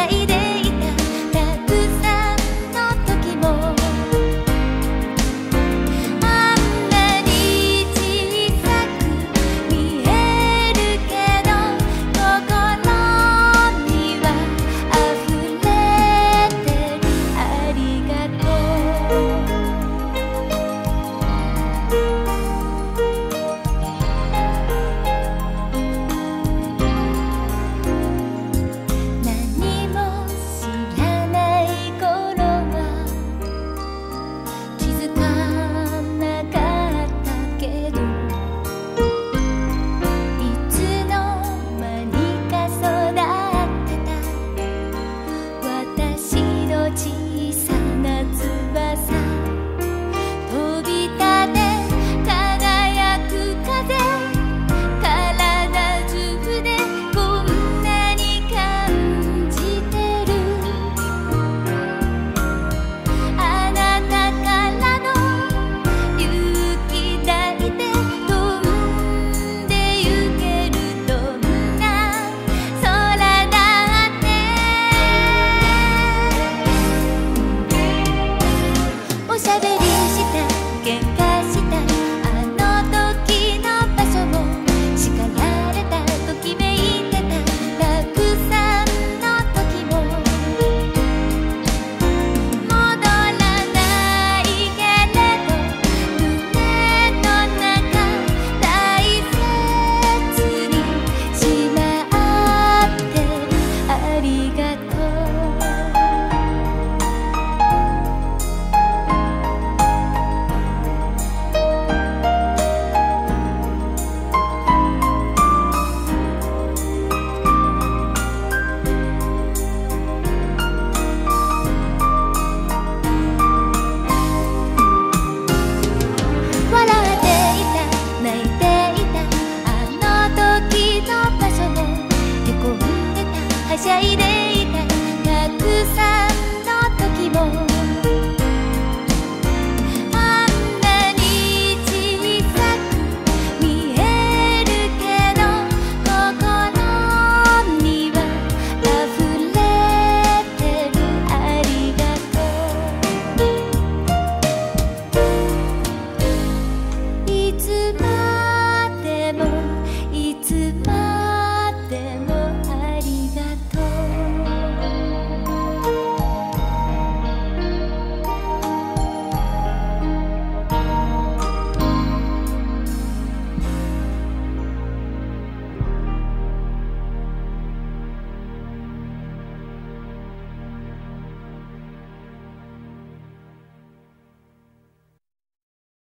いでいたたくさんの時もあんなに小さく見えるけど心には溢れてるありがとう何も知らない頃は気づかなかったけどいつの間にか育ってた私の小さな翼飛び立て輝く風体中でこんなに感じてるあなたからの勇気抱いて飛んでゆけるどんな空だっておしゃべりした喧嘩したあの時の場所も叱られたときめいてたたくさんの時も戻らないけれど胸の中大切にしまってるありがとう笑っていた泣いていたあの時の場所もへこんでたはしゃいで